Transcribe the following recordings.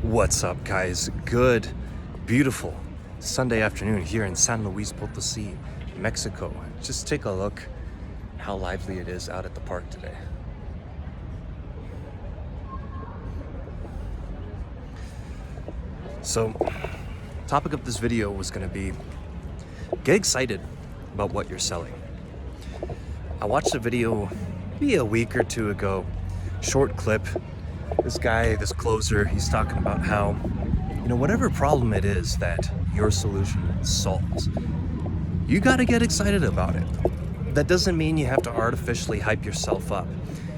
What's up, guys? Good, beautiful Sunday afternoon here in San Luis Potosi, Mexico. Just take a look how lively it is out at the park today. So, topic of this video was going to be get excited about what you're selling. I watched a video maybe a week or two ago, short clip. This guy, this closer, he's talking about how, whatever problem it is that your solution solves, you got to get excited about it. That doesn't mean you have to artificially hype yourself up.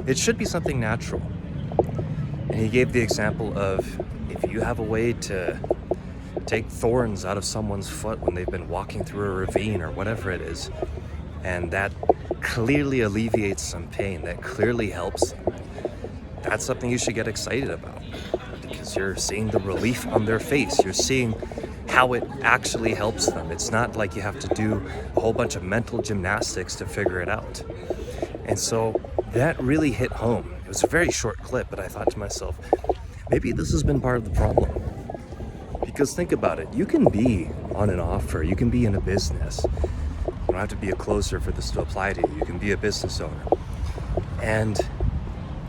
It should be something natural. And he gave the example of if you have a way to take thorns out of someone's foot when they've been walking through a ravine or whatever it is, and that clearly alleviates some pain, that clearly helps them, that's something you should get excited about because you're seeing the relief on their face. You're seeing how it actually helps them. It's not like you have to do a whole bunch of mental gymnastics to figure it out. And so that really hit home. It was a very short clip, but I thought to myself, maybe this has been part of the problem. Because think about it, you can be on an offer, you can be in a business. You don't have to be a closer for this to apply to you. You can be a business owner. And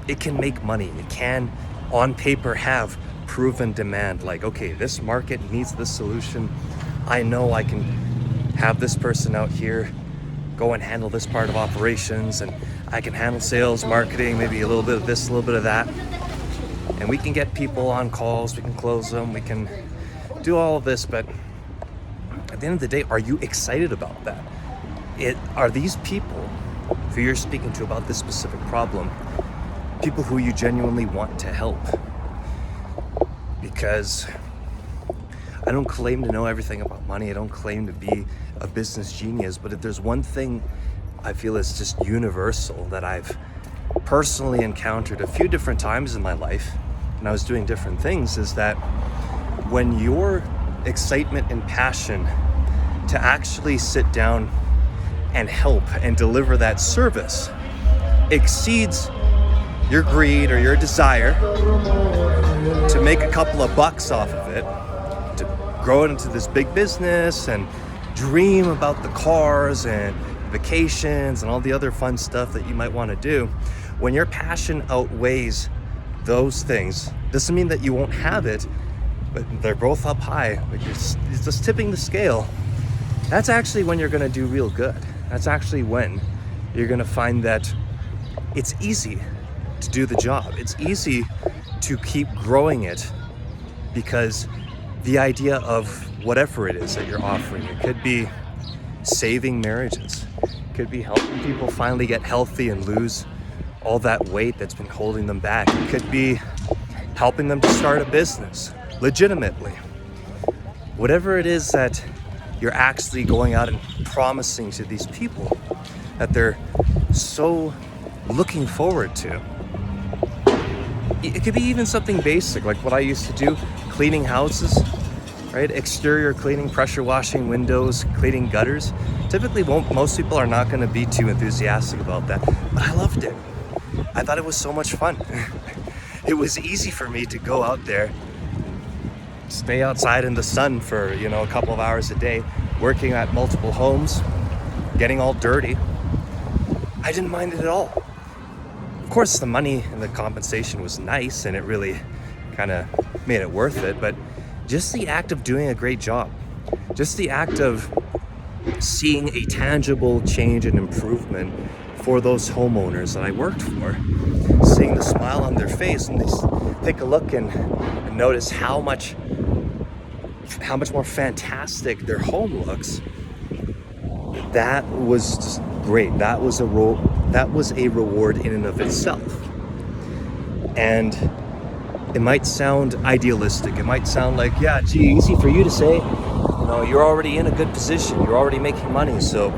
it can make money. It can, on paper, have proven demand. Like, okay, this market needs this solution. I know I can have this person out here go and handle this part of operations, and I can handle sales, marketing, maybe a little bit of this, a little bit of that. And we can get people on calls, we can close them, we can do all of this, but at the end of the day, are you excited about that? Are these people who you're speaking to about this specific problem people who you genuinely want to help? Because I don't claim to know everything about money. I don't claim to be a business genius, but if there's one thing I feel is just universal that I've personally encountered a few different times in my life, and I was doing different things, is that when your excitement and passion to actually sit down and help and deliver that service exceeds your greed or your desire to make a couple of bucks off of it, to grow it into this big business and dream about the cars and vacations and all the other fun stuff that you might want to do, when your passion outweighs those things, doesn't mean that you won't have it, but they're both up high, like you're just tipping the scale. That's actually when you're going to do real good. That's actually when you're going to find that it's easy to do the job. It's easy to keep growing it because the idea of whatever it is that you're offering, it could be saving marriages, it could be helping people finally get healthy and lose all that weight that's been holding them back. It could be helping them to start a business legitimately. Whatever it is that you're actually going out and promising to these people that they're so looking forward to. It could be even something basic, like what I used to do, cleaning houses, right? Exterior cleaning, pressure washing windows, cleaning gutters. Typically, most people are not going to be too enthusiastic about that, but I loved it. I thought it was so much fun. It was easy for me to go out there, stay outside in the sun for, a couple of hours a day, working at multiple homes, getting all dirty. I didn't mind it at all. Of course, the money and the compensation was nice and it really kind of made it worth it, but just the act of doing a great job, just the act of seeing a tangible change and improvement for those homeowners that I worked for, seeing the smile on their face and they take a look and notice how much more fantastic their home looks, that was just great. That was a reward in and of itself. And it might sound idealistic. It might sound like, yeah, gee, easy for you to say. You're already in a good position. You're already making money. So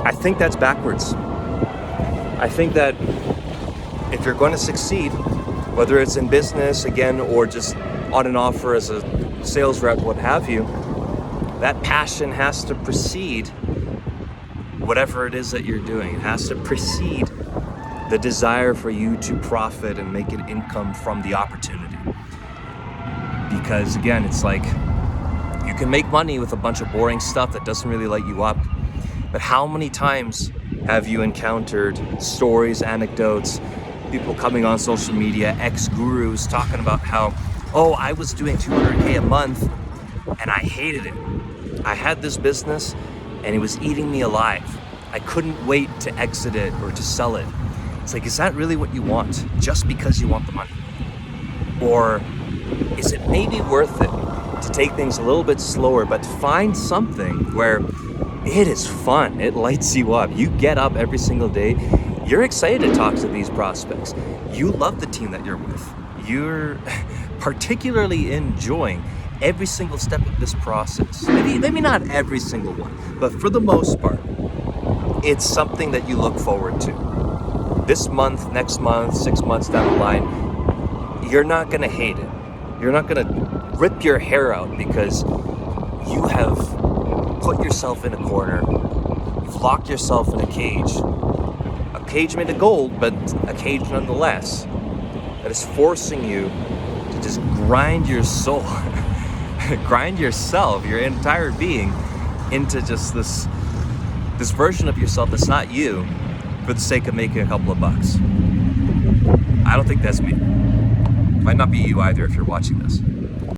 I think that's backwards. I think that if you're going to succeed, whether it's in business, again, or just on an offer as a sales rep, what have you, that passion has to precede whatever it is that you're doing. It has to precede the desire for you to profit and make an income from the opportunity. Because again, it's like you can make money with a bunch of boring stuff that doesn't really light you up. But how many times have you encountered stories, anecdotes, people coming on social media, ex-gurus talking about how, oh, I was doing 200K a month and I hated it. I had this business and it was eating me alive. I couldn't wait to exit it or to sell it. It's like, is that really what you want just because you want the money? Or is it maybe worth it to take things a little bit slower, but find something where it is fun, it lights you up, you get up every single day, you're excited to talk to these prospects, you love the team that you're with, you're particularly enjoying every single step of this process. Maybe not every single one, but for the most part, it's something that you look forward to. This month, next month, 6 months down the line, you're not gonna hate it. You're not gonna rip your hair out because you have put yourself in a corner, you've locked yourself in a cage made of gold, but a cage nonetheless, that is forcing you to just grind your soul, grind yourself, your entire being, into just this version of yourself that's not you for the sake of making a couple of bucks. I don't think that's me. Might not be you either if you're watching this.